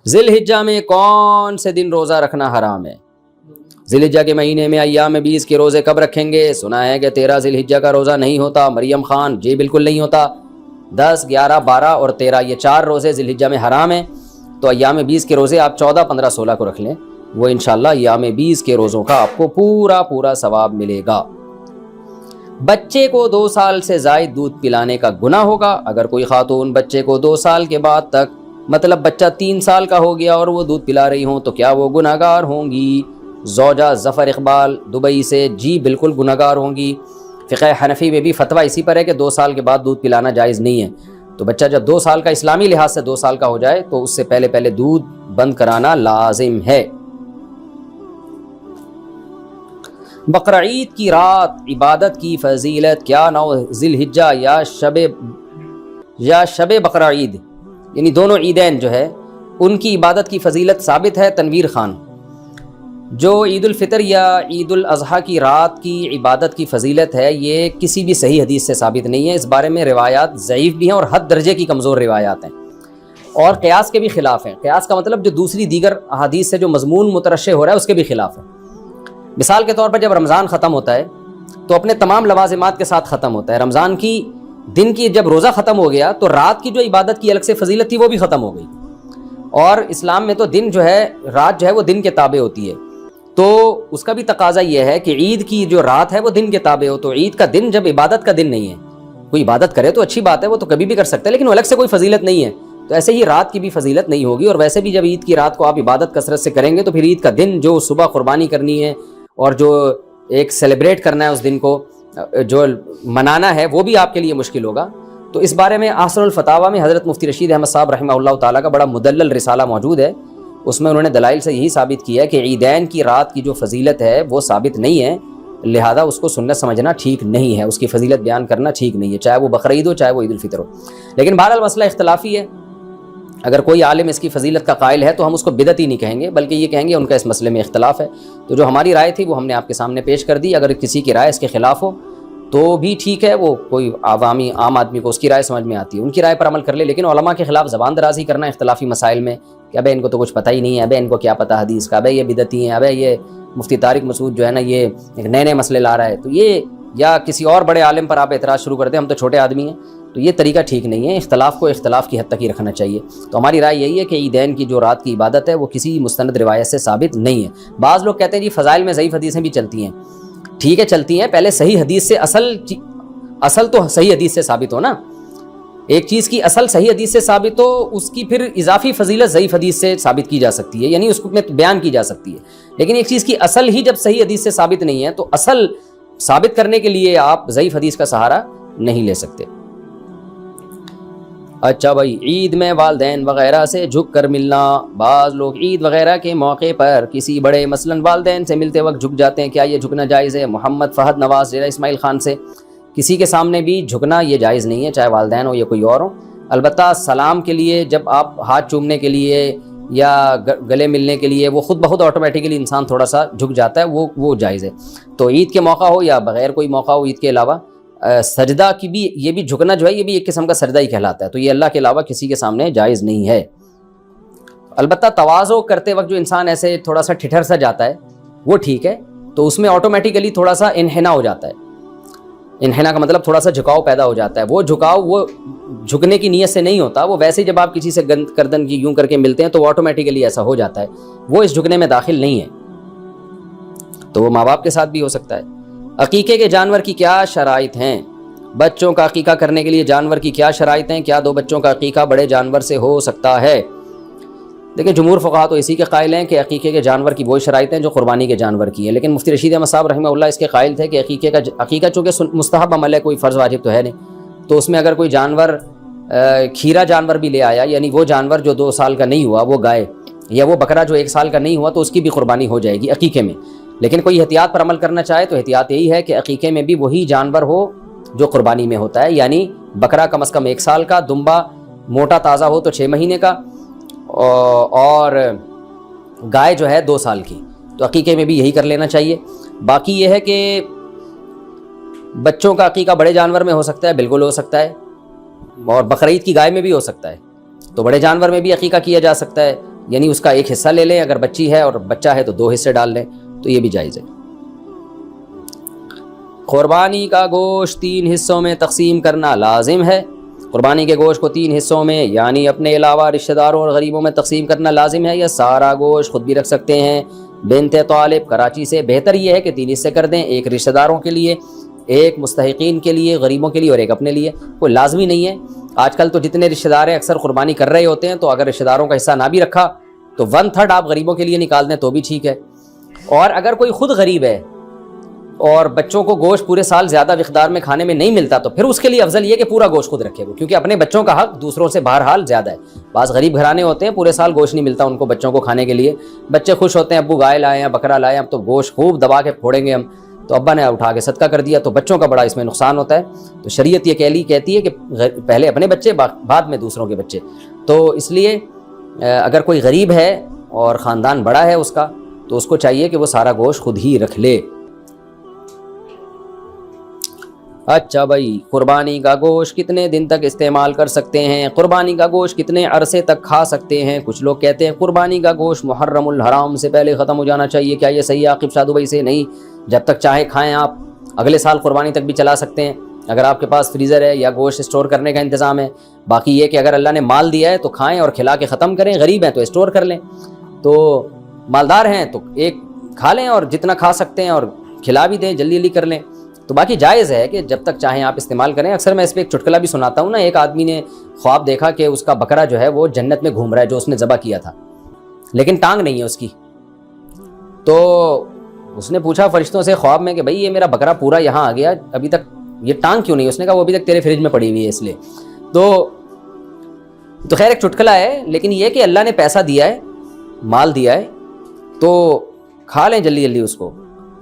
ذی الحجہ میں کون سے دن روزہ رکھنا حرام ہے؟ ذی الحجہ کے مہینے میں ایام 20 کے روزے کب رکھیں گے؟ سنا ہے کہ 13 ذی الحجہ کا روزہ نہیں ہوتا۔ مریم خان: جی بالکل نہیں ہوتا۔ 10، 11، 12 اور 13 یہ 4 روزے ذی الحجہ میں حرام ہیں۔ تو ایام 20 کے روزے آپ 14، 15، 16 کو رکھ لیں، وہ انشاءاللہ ایام 20 کے روزوں کا آپ کو پورا ثواب ملے گا۔ بچے کو 2 سال سے زائد دودھ پلانے کا گناہ ہوگا؟ اگر کوئی خاتون بچے کو 2 سال کے بعد تک، مطلب بچہ 3 سال کا ہو گیا اور وہ دودھ پلا رہی ہوں، تو کیا وہ گناہگار ہوں گی؟ زوجہ ظفر اقبال دبئی سے: جی بالکل گناہگار ہوں گی۔ فقہ حنفی میں بھی فتویٰ اسی پر ہے کہ 2 سال کے بعد دودھ پلانا جائز نہیں ہے۔ تو بچہ جب 2 سال کا، اسلامی لحاظ سے 2 سال کا ہو جائے تو اس سے پہلے دودھ بند کرانا لازم ہے۔ بقرعید کی رات عبادت کی فضیلت کیا 9 ذی الحجہ یا شب بقرعید، یعنی دونوں عیدین جو ہے ان کی عبادت کی فضیلت ثابت ہے؟ تنویر خان: جو عید الفطر یا عید الاضحیٰ کی رات کی عبادت کی فضیلت ہے، یہ کسی بھی صحیح حدیث سے ثابت نہیں ہے۔ اس بارے میں روایات ضعیف بھی ہیں اور حد درجے کی کمزور روایات ہیں، اور قیاس کے بھی خلاف ہیں۔ قیاس کا مطلب جو دوسری دیگر احادیث سے جو مضمون مترشح ہو رہا ہے اس کے بھی خلاف ہے۔ مثال کے طور پر جب رمضان ختم ہوتا ہے تو اپنے تمام لوازمات کے ساتھ ختم ہوتا ہے۔ رمضان کی دن کی جب روزہ ختم ہو گیا تو رات کی جو عبادت کی الگ سے فضیلت تھی وہ بھی ختم ہو گئی۔ اور اسلام میں تو دن جو ہے، رات جو ہے وہ دن کے تابع ہوتی ہے، تو اس کا بھی تقاضا یہ ہے کہ عید کی جو رات ہے وہ دن کے تابع ہو۔ تو عید کا دن جب عبادت کا دن نہیں ہے، کوئی عبادت کرے تو اچھی بات ہے، وہ تو کبھی بھی کر سکتا ہے، لیکن وہ الگ سے کوئی فضیلت نہیں ہے، تو ایسے ہی رات کی بھی فضیلت نہیں ہوگی۔ اور ویسے بھی جب عید کی رات کو آپ عبادت کثرت سے کریں گے تو پھر عید کا دن جو صبح قربانی کرنی ہے اور جو ایک سیلیبریٹ کرنا ہے، اس دن کو جو منانا ہے، وہ بھی آپ کے لیے مشکل ہوگا۔ تو اس بارے میں احسن الفتاویٰ میں حضرت مفتی رشید احمد صاحب رحمہ اللہ تعالیٰ کا بڑا مدلل رسالہ موجود ہے۔ اس میں انہوں نے دلائل سے یہی ثابت کیا ہے کہ عیدین کی رات کی جو فضیلت ہے وہ ثابت نہیں ہے، لہذا اس کو سنت سمجھنا ٹھیک نہیں ہے، اس کی فضیلت بیان کرنا ٹھیک نہیں ہے، چاہے وہ بقرعید ہو چاہے وہ عید الفطر ہو۔ لیکن بہرحال مسئلہ اختلافی ہے، اگر کوئی عالم اس کی فضیلت کا قائل ہے تو ہم اس کو بدعتی نہیں کہیں گے، بلکہ یہ کہیں گے ان کا اس مسئلے میں اختلاف ہے۔ تو جو ہماری رائے تھی وہ ہم نے آپ کے سامنے پیش کر دی۔ اگر کسی کی رائے اس کے خلاف ہو تو بھی ٹھیک ہے، وہ کوئی عام آدمی کو اس کی رائے سمجھ میں آتی ہے، ان کی رائے پر عمل کر لے، لیکن علماء کے خلاف زبان درازی کرنا اختلافی مسائل میں کہ ابے ان کو تو کچھ پتہ ہی نہیں ہے، ابے ان کو کیا پتہ حدیث کا، ابے یہ بدعتی ہیں، ابے یہ مفتی طارق مسعود جو ہے نا یہ ایک نئے مسئلے لا رہا ہے، تو یہ یا کسی اور بڑے عالم پر آپ اعتراض شروع کر دیں، ہم تو چھوٹے آدمی ہیں، تو یہ طریقہ ٹھیک نہیں ہے۔ اختلاف کو اختلاف کی حد تک ہی رکھنا چاہیے۔ تو ہماری رائے یہی ہے کہ عیدین کی جو رات کی عبادت ہے وہ کسی مستند روایت سے ثابت نہیں ہے۔ بعض لوگ کہتے ہیں جی فضائل میں ضعیف حدیثیں بھی چلتی ہیں، ٹھیک ہے چلتی ہیں، پہلے صحیح حدیث سے اصل تو صحیح حدیث سے ثابت ہو نا، ایک چیز کی اصل صحیح حدیث سے ثابت ہو، اس کی پھر اضافی فضیلت ضعیف حدیث سے ثابت کی جا سکتی ہے، یعنی اس میں بیان کی جا سکتی ہے۔ لیکن ایک چیز کی اصل ہی جب صحیح حدیث سے ثابت نہیں ہے تو اصل ثابت کرنے کے لیے آپ ضعیف حدیث کا سہارا نہیں لے سکتے۔ اچھا بھائی، عید میں والدین وغیرہ سے جھک کر ملنا، بعض لوگ عید وغیرہ کے موقع پر کسی بڑے مثلاً والدین سے ملتے وقت جھک جاتے ہیں، کیا یہ جھکنا جائز ہے؟ محمد فہد نواز ضلع اسماعیل خان سے: کسی کے سامنے بھی جھکنا یہ جائز نہیں ہے، چاہے والدین ہو یا کوئی اور ہو۔ البتہ سلام کے لیے جب آپ ہاتھ چومنے کے لیے یا گلے ملنے کے لیے وہ خود بخود آٹومیٹیکلی انسان تھوڑا سا جھک جاتا ہے، وہ جائز ہے۔ تو عید کے موقع ہو یا بغیر کوئی موقع ہو، عید کے علاوہ سجدہ کی بھی، یہ بھی جھکنا جو ہے یہ بھی ایک قسم کا سجدہ ہی کہلاتا ہے، تو یہ اللہ کے علاوہ کسی کے سامنے جائز نہیں ہے۔ البتہ تواضع کرتے وقت جو انسان ایسے تھوڑا سا ٹھٹھر سا جاتا ہے وہ ٹھیک ہے، تو اس میں آٹومیٹیکلی تھوڑا سا انحنا ہو جاتا ہے۔ انحنا کا مطلب تھوڑا سا جھکاؤ پیدا ہو جاتا ہے، وہ جھکاؤ وہ جھکنے کی نیت سے نہیں ہوتا، وہ ویسے جب آپ کسی سے گردن کی یوں کر کے ملتے ہیں تو وہ آٹومیٹیکلی ایسا ہو جاتا ہے، وہ اس جھکنے میں داخل نہیں ہے۔ تو وہ ماں باپ کے ساتھ بھی ہو سکتا ہے۔ عقیقے کے جانور کی کیا شرائط ہیں؟ بچوں کا عقیقہ کرنے کے لیے جانور کی کیا شرائط ہیں؟ کیا 2 بچوں کا عقیقہ بڑے جانور سے ہو سکتا ہے؟ لیکن جمہور فقہا تو اسی کے قائل ہیں کہ عقیقے کے جانور کی وہی شرائط ہیں جو قربانی کے جانور کی ہیں، لیکن مفتی رشید احمد صاحب رحمہ اللہ اس کے قائل تھے کہ عقیقہ چونکہ مستحب عمل ہے، کوئی فرض واجب تو ہے نہیں، تو اس میں اگر کوئی جانور کھیرا جانور بھی لے آیا، یعنی وہ جانور جو 2 سال کا نہیں ہوا، وہ گائے یا وہ بکرا جو 1 سال کا نہیں ہوا، تو اس کی بھی قربانی ہو جائے گی عقیقے میں۔ لیکن کوئی احتیاط پر عمل کرنا چاہے تو احتیاط یہی ہے کہ عقیقے میں بھی وہی جانور ہو جو قربانی میں ہوتا ہے، یعنی بکرا کم از کم 1 سال کا، دمبا موٹا تازہ ہو تو 6 مہینے کا، اور گائے جو ہے 2 سال کی، تو عقیقے میں بھی یہی کر لینا چاہیے۔ باقی یہ ہے کہ بچوں کا عقیقہ بڑے جانور میں ہو سکتا ہے، بالکل ہو سکتا ہے، اور بقرعید کی گائے میں بھی ہو سکتا ہے، تو بڑے جانور میں بھی عقیقہ کیا جا سکتا ہے، یعنی اس کا ایک حصہ لے لیں، اگر بچی ہے اور بچہ ہے تو 2 حصے ڈال لیں، تو یہ بھی جائز ہے۔ قربانی کا گوشت 3 حصوں میں تقسیم کرنا لازم ہے۔ قربانی کے گوشت کو 3 حصوں میں یعنی اپنے علاوہ رشتہ داروں اور غریبوں میں تقسیم کرنا لازم ہے، یا سارا گوشت خود بھی رکھ سکتے ہیں۔ بنت طالب کراچی سے، بہتر یہ ہے کہ 3 حصے کر دیں، ایک رشتہ داروں کے لیے، ایک مستحقین کے لیے، غریبوں کے لیے، اور ایک اپنے لیے۔ کوئی لازمی نہیں ہے۔ آج کل تو جتنے رشتہ دار ہیں اکثر قربانی کر رہے ہوتے ہیں، تو اگر رشتہ داروں کا حصہ نہ بھی رکھا تو 1/3 آپ غریبوں کے لیے نکال دیں تو بھی ٹھیک ہے۔ اور اگر کوئی خود غریب ہے اور بچوں کو گوشت پورے سال زیادہ مقدار میں کھانے میں نہیں ملتا، تو پھر اس کے لیے افضل یہ کہ پورا گوشت خود رکھے گا، کیونکہ اپنے بچوں کا حق دوسروں سے بہرحال زیادہ ہے۔ بعض غریب گھرانے ہوتے ہیں پورے سال گوشت نہیں ملتا ان کو بچوں کو کھانے کے لیے، بچے خوش ہوتے ہیں ابو گائے لائے ہیں، بکرا لائے ہیں، اب تو گوشت خوب دبا کے پھوڑیں گے ہم، تو ابا نے اٹھا کے صدقہ کر دیا، تو بچوں کا بڑا اس میں نقصان ہوتا ہے۔ تو شریعت یہ کہتی ہے کہ پہلے اپنے بچے بعد میں دوسروں کے بچے۔ تو اس لیے اگر کوئی غریب ہے اور خاندان بڑا ہے اس کا، تو اس کو چاہیے کہ وہ سارا گوشت خود ہی رکھ لے۔ اچھا بھائی، قربانی کا گوشت کتنے دن تک استعمال کر سکتے ہیں؟ قربانی کا گوشت کتنے عرصے تک کھا سکتے ہیں؟ کچھ لوگ کہتے ہیں قربانی کا گوشت محرم الحرام سے پہلے ختم ہو جانا چاہیے، کیا یہ صحیح ہے عاقب شادو بھائی سے؟ نہیں، جب تک چاہیں کھائیں، آپ اگلے سال قربانی تک بھی چلا سکتے ہیں اگر آپ کے پاس فریزر ہے یا گوشت اسٹور کرنے کا انتظام ہے۔ باقی یہ کہ اگر اللہ نے مال دیا ہے تو کھائیں اور کھلا کے ختم کریں، غریب ہیں تو اسٹور کر لیں، تو مالدار ہیں تو ایک کھا لیں اور جتنا کھا سکتے ہیں اور کھلا بھی دیں، جلدی جلدی کر لیں۔ تو باقی جائز ہے کہ جب تک چاہیں آپ استعمال کریں۔ اکثر میں اس پہ ایک چٹکلا بھی سناتا ہوں نا، ایک آدمی نے خواب دیکھا کہ اس کا بکرا جو ہے وہ جنت میں گھوم رہا ہے، جو اس نے ذبح کیا تھا، لیکن ٹانگ نہیں ہے اس کی۔ تو اس نے پوچھا فرشتوں سے خواب میں کہ بھائی یہ میرا بکرا پورا یہاں آ گیا، ابھی تک یہ ٹانگ کیوں نہیں؟ اس نے کہا وہ ابھی تک تیرے فریج میں پڑی ہوئی ہے اس لیے۔ تو خیر ایک چٹکلا ہے، لیکن یہ کہ اللہ نے پیسہ دیا ہے، مال دیا ہے، تو کھا لیں جلدی جلدی اس کو،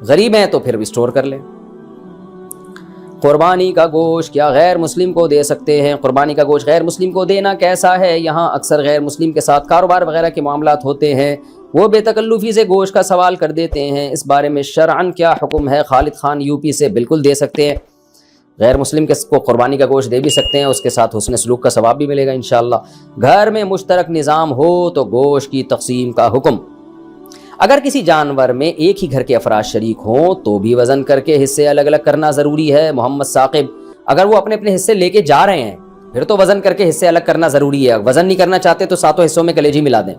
غریب ہیں تو پھر بھی اسٹور کر لیں۔ قربانی کا گوشت کیا غیر مسلم کو دے سکتے ہیں؟ قربانی کا گوشت غیر مسلم کو دینا کیسا ہے؟ یہاں اکثر غیر مسلم کے ساتھ کاروبار وغیرہ کے معاملات ہوتے ہیں، وہ بے تکلفی سے گوشت کا سوال کر دیتے ہیں، اس بارے میں شرعاً کیا حکم ہے؟ خالد خان یوپی سے، بالکل دے سکتے ہیں، غیر مسلم کو قربانی کا گوشت دے بھی سکتے ہیں، اس کے ساتھ حسن سلوک کا ثواب بھی ملے گا انشاءاللہ۔ گھر میں مشترک نظام ہو تو گوشت کی تقسیم کا حکم۔ اگر کسی جانور میں ایک ہی گھر کے افراد شریک ہوں تو بھی وزن کر کے حصے الگ الگ کرنا ضروری ہے۔ محمد ثاقب، اگر وہ اپنے اپنے حصے لے کے جا رہے ہیں پھر تو وزن کر کے حصے الگ کرنا ضروری ہے، وزن نہیں کرنا چاہتے تو 7 حصوں میں کلیجی ملا دیں۔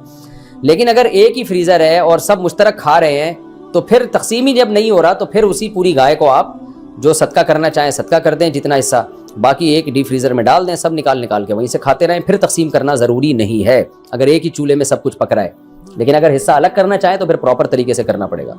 لیکن اگر ایک ہی فریزر ہے اور سب مشترک کھا رہے ہیں تو پھر تقسیم ہی جب نہیں ہو رہا تو پھر اسی پوری گائے کو آپ جو صدقہ کرنا چاہیں صدقہ کر دیں جتنا حصہ، باقی ایک ڈی فریزر میں ڈال دیں، سب نکال کے وہیں سے کھاتے رہیں، پھر تقسیم کرنا ضروری نہیں ہے اگر ایک ہی چولہے میں سب کچھ پک رہا ہے۔ لیکن اگر حصہ الگ کرنا چاہیں تو پھر پراپر طریقے سے کرنا پڑے گا۔